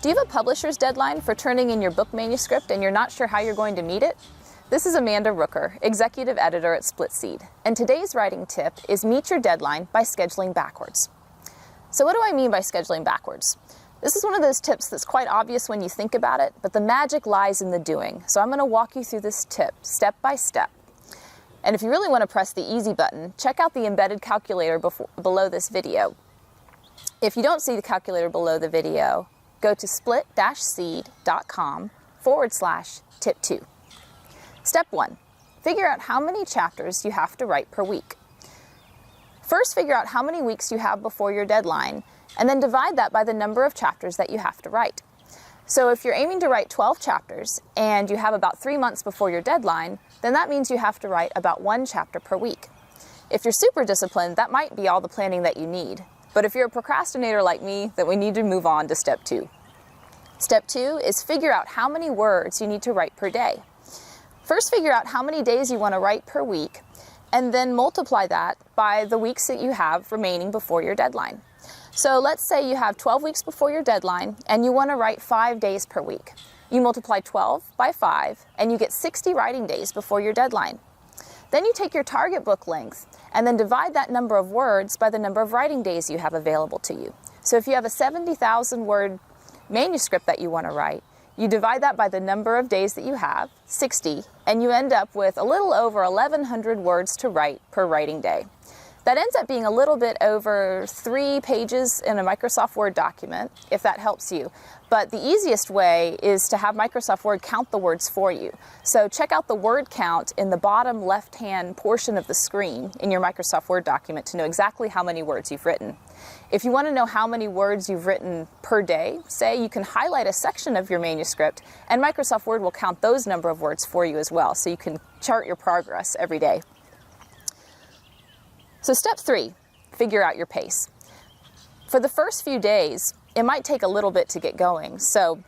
Do you have a publisher's deadline for turning in your book manuscript and you're not sure how you're going to meet it? This is Amanda Rooker, Executive Editor at SplitSeed, and today's writing tip is meet your deadline by scheduling backwards. So what do I mean by scheduling backwards? This is one of those tips that's quite obvious when you think about it, but the magic lies in the doing. So I'm going to walk you through this tip step by step. And if you really want to press the easy button, check out the embedded calculator below this video. If you don't see the calculator below the video, go to split-seed.com/tip 2. Step 1. Figure out how many chapters you have to write per week. First, figure out how many weeks you have before your deadline, and then divide that by the number of chapters that you have to write. So if you're aiming to write 12 chapters and you have about 3 months before your deadline, then that means you have to write about 1 chapter per week. If you're super disciplined, that might be all the planning that you need. But if you're a procrastinator like me, then we need to move on to step 2. Step 2 is figure out how many words you need to write per day. First, figure out how many days you want to write per week, and then multiply that by the weeks that you have remaining before your deadline. So let's say you have 12 weeks before your deadline, and you want to write 5 days per week. You multiply 12 by 5, and you get 60 writing days before your deadline. Then you take your target book length and then divide that number of words by the number of writing days you have available to you. So if you have a 70,000 word manuscript that you want to write, you divide that by the number of days that you have, 60, and you end up with a little over 1,100 words to write per writing day. That ends up being a little bit over 3 pages in a Microsoft Word document, if that helps you. But the easiest way is to have Microsoft Word count the words for you. So check out the word count in the bottom left-hand portion of the screen in your Microsoft Word document to know exactly how many words you've written. If you want to know how many words you've written per day, say you can highlight a section of your manuscript, and Microsoft Word will count those number of words for you as well, so you can chart your progress every day. So step 3, figure out your pace. For the first few days, it might take a little bit to get going, so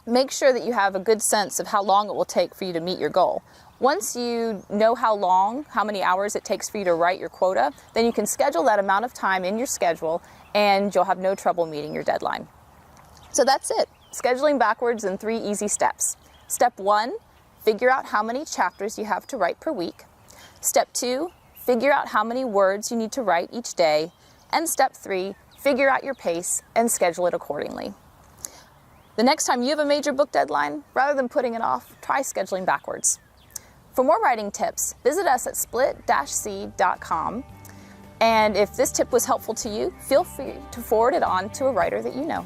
make sure that you have a good sense of how long it will take for you to meet your goal. Once you know how many hours it takes for you to write your quota, then you can schedule that amount of time in your schedule and you'll have no trouble meeting your deadline. So that's it, scheduling backwards in 3 easy steps. Step 1, figure out how many chapters you have to write per week. Step 2, figure out how many words you need to write each day. And step 3, figure out your pace and schedule it accordingly. The next time you have a major book deadline, rather than putting it off, try scheduling backwards. For more writing tips, visit us at split-seed.com. And if this tip was helpful to you, feel free to forward it on to a writer that you know.